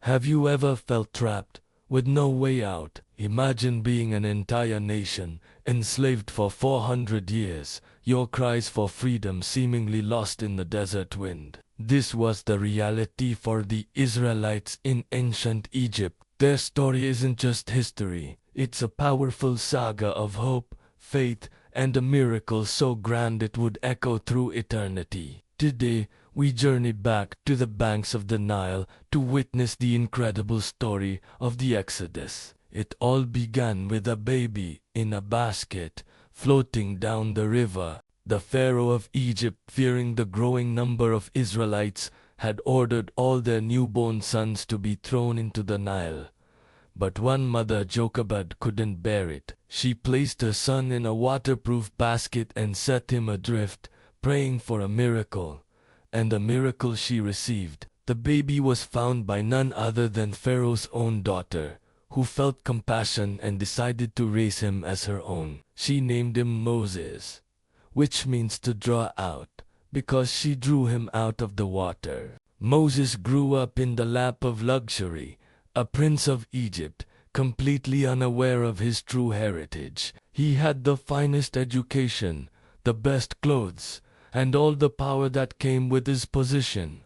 Have you ever felt trapped, with no way out? Imagine being an entire nation, enslaved for 400 years, your cries for freedom seemingly lost in the desert wind. This was the reality for the Israelites in ancient Egypt. Their story isn't just history, it's a powerful saga of hope, faith, and a miracle so grand it would echo through eternity. Today, we journey back to the banks of the Nile to witness the incredible story of the Exodus. It all began with a baby in a basket floating down the river. The Pharaoh of Egypt, fearing the growing number of Israelites, had ordered all their newborn sons to be thrown into the Nile. But one mother, Jochebed, couldn't bear it. She placed her son in a waterproof basket and set him adrift, praying for a miracle. And a miracle she received. The baby was found by none other than Pharaoh's own daughter, who felt compassion and decided to raise him as her own. She named him Moses, which means to draw out, because she drew him out of the water. Moses grew up in the lap of luxury, a prince of Egypt, completely unaware of his true heritage. He had the finest education, the best clothes, and all the power that came with his position.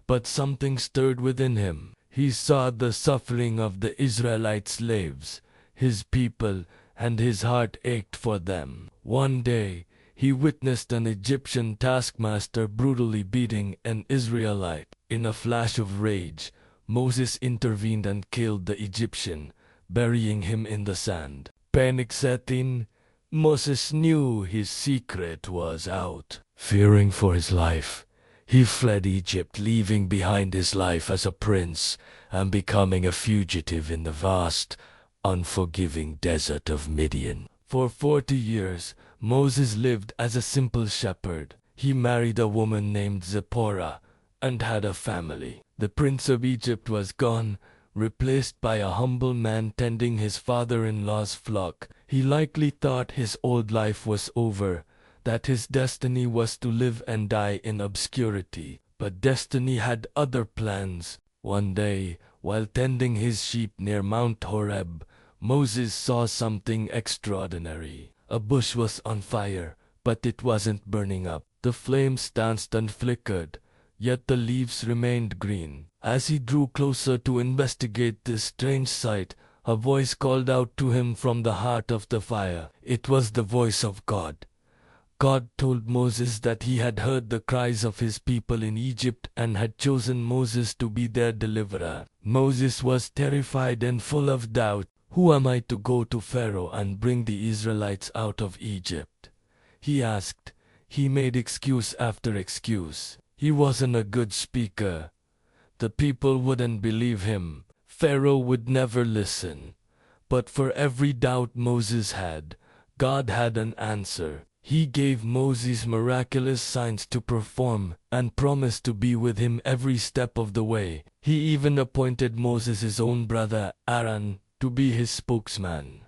But something stirred within him. He saw the suffering of the Israelite slaves, his people, and his heart ached for them. One day, he witnessed an Egyptian taskmaster brutally beating an Israelite. In a flash of rage, Moses intervened and killed the Egyptian, burying him in the sand. Panic set in. Moses knew his secret was out. Fearing for his life, he fled Egypt, leaving behind his life as a prince and becoming a fugitive in the vast, unforgiving desert of Midian. For 40 years, Moses lived as a simple shepherd. He married a woman named Zipporah and had a family. The prince of Egypt was gone, replaced by a humble man tending his father-in-law's flock. He likely thought his old life was over, that his destiny was to live and die in obscurity. But destiny had other plans. One day, while tending his sheep near Mount Horeb, Moses saw something extraordinary. A bush was on fire, but it wasn't burning up. The flames danced and flickered, yet the leaves remained green. As he drew closer to investigate this strange sight, a voice called out to him from the heart of the fire. It was the voice of God. God told Moses that he had heard the cries of his people in Egypt and had chosen Moses to be their deliverer. Moses was terrified and full of doubt. Who am I to go to Pharaoh and bring the Israelites out of Egypt? He asked. He made excuse after excuse. He wasn't a good speaker. The people wouldn't believe him. Pharaoh would never listen. But for every doubt Moses had, God had an answer. He gave Moses miraculous signs to perform and promised to be with him every step of the way. He even appointed Moses' own brother, Aaron, to be his spokesman.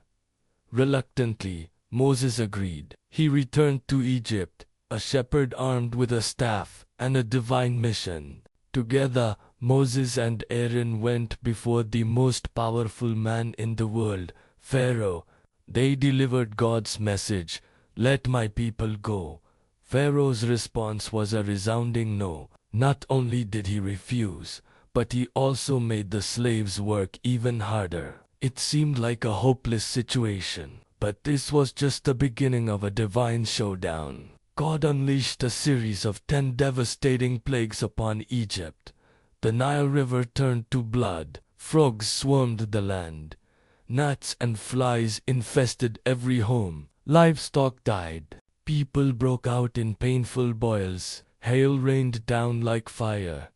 Reluctantly, Moses agreed. He returned to Egypt, a shepherd armed with a staff and a divine mission. Together, Moses and Aaron went before the most powerful man in the world, Pharaoh. They delivered God's message, "Let my people go." Pharaoh's response was a resounding no. Not only did he refuse, but he also made the slaves work even harder. It seemed like a hopeless situation. But this was just the beginning of a divine showdown. God unleashed a series of 10 devastating plagues upon Egypt. The Nile River turned to blood. Frogs swarmed the land. Gnats and flies infested every home. Livestock died. People broke out in painful boils. Hail rained down like fire.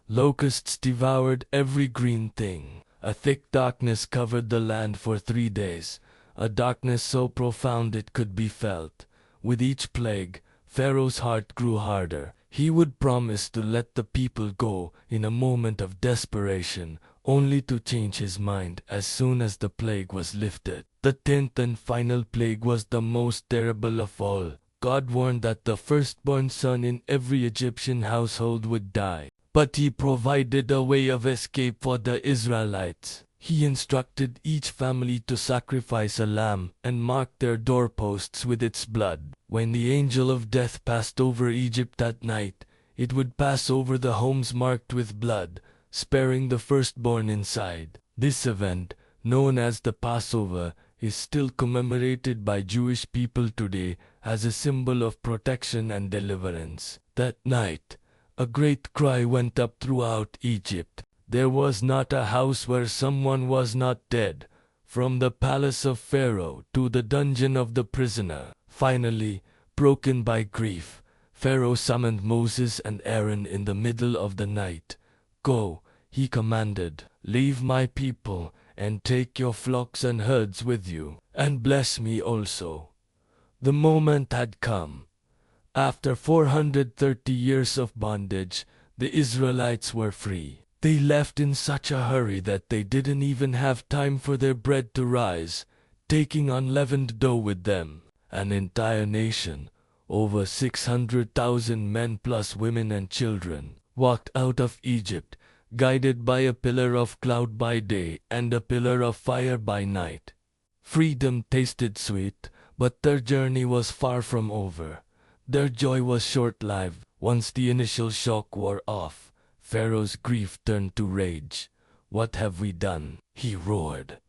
Locusts devoured every green thing. A thick darkness covered the land for 3 days, a darkness so profound it could be felt. With each plague, Pharaoh's heart grew harder. He would promise to let the people go in a moment of desperation, only to change his mind as soon as the plague was lifted. The 10th and final plague was the most terrible of all. God warned that the firstborn son in every Egyptian household would die. but he provided a way of escape for the Israelites. He instructed each family to sacrifice a lamb and mark their doorposts with its blood. When the angel of death passed over Egypt at night, it would pass over the homes marked with blood, sparing the firstborn inside. This event, known as the Passover, is still commemorated by Jewish people today as a symbol of protection and deliverance. That night, a great cry went up throughout Egypt. There was not a house where someone was not dead, from the palace of Pharaoh to the dungeon of the prisoner. Finally, broken by grief, Pharaoh summoned Moses and Aaron in the middle of the night. "Go," he commanded, "leave my people and take your flocks and herds with you, and bless me also." The moment had come. After 430 years of bondage, the Israelites were free. They left in such a hurry that they didn't even have time for their bread to rise, taking unleavened dough with them. An entire nation, over 600,000 men plus women and children, walked out of Egypt, guided by a pillar of cloud by day and a pillar of fire by night. Freedom tasted sweet, but their journey was far from over. Their joy was short-lived. Once the initial shock wore off, Pharaoh's grief turned to rage. "What have we done?" he roared.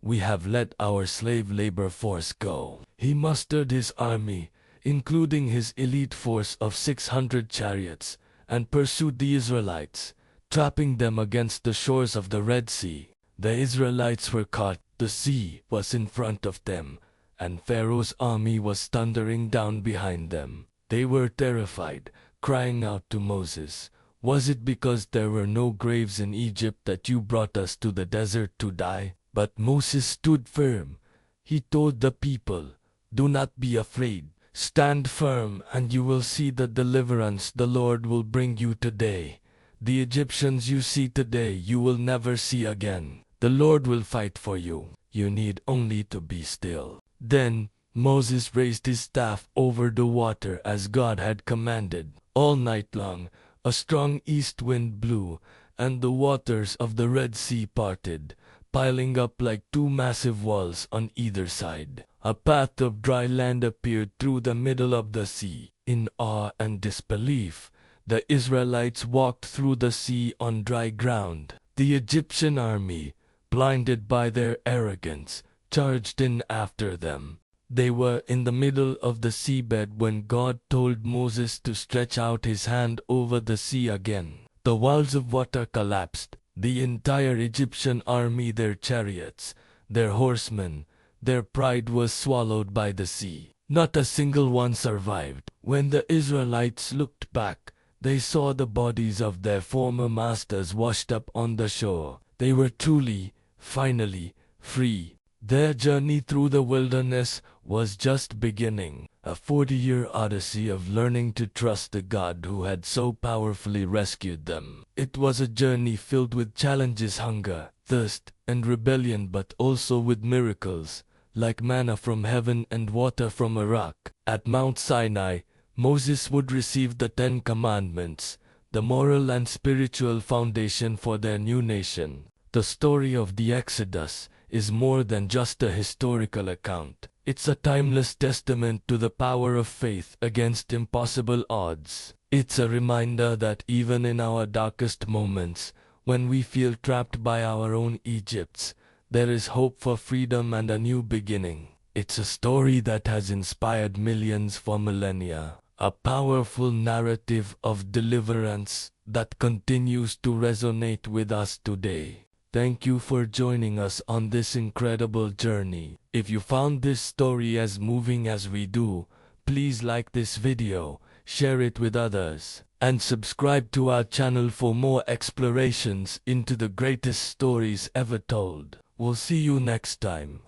"We have let our slave labor force go." He mustered his army, including his elite force of 600 chariots, and pursued the Israelites, trapping them against the shores of the Red Sea. The Israelites were caught. The sea was in front of them, and Pharaoh's army was thundering down behind them. They were terrified, crying out to Moses, "Was it because there were no graves in Egypt that you brought us to the desert to die?" But Moses stood firm. He told the people, "Do not be afraid. Stand firm, and you will see the deliverance the Lord will bring you today. The Egyptians you see today you will never see again. The Lord will fight for you. You need only to be still." Then Moses raised his staff over the water as God had commanded. All night long, a strong east wind blew, and the waters of the Red Sea parted, piling up like two massive walls on either side. A path of dry land appeared through the middle of the sea. In awe and disbelief, the Israelites walked through the sea on dry ground. The Egyptian army, blinded by their arrogance, charged in after them. They were in the middle of the seabed when God told Moses to stretch out his hand over the sea again. The walls of water collapsed. The entire Egyptian army, their chariots, their horsemen, their pride was swallowed by the sea. Not a single one survived. When the Israelites looked back, they saw the bodies of their former masters washed up on the shore. They were truly, finally, free. Their journey through the wilderness was just beginning, a 40-year odyssey of learning to trust the God who had so powerfully rescued them. It was a journey filled with challenges, hunger, thirst, and rebellion, but also with miracles, like manna from heaven and water from a rock. At Mount Sinai, Moses would receive the 10 Commandments, the moral and spiritual foundation for their new nation. The story of the Exodus is more than just a historical account. It's a timeless testament to the power of faith against impossible odds. It's a reminder that even in our darkest moments, when we feel trapped by our own Egypts, there is hope for freedom and a new beginning. It's a story that has inspired millions for millennia, a powerful narrative of deliverance that continues to resonate with us today. Thank you for joining us on this incredible journey. If you found this story as moving as we do, please like this video, share it with others, and subscribe to our channel for more explorations into the greatest stories ever told. We'll see you next time.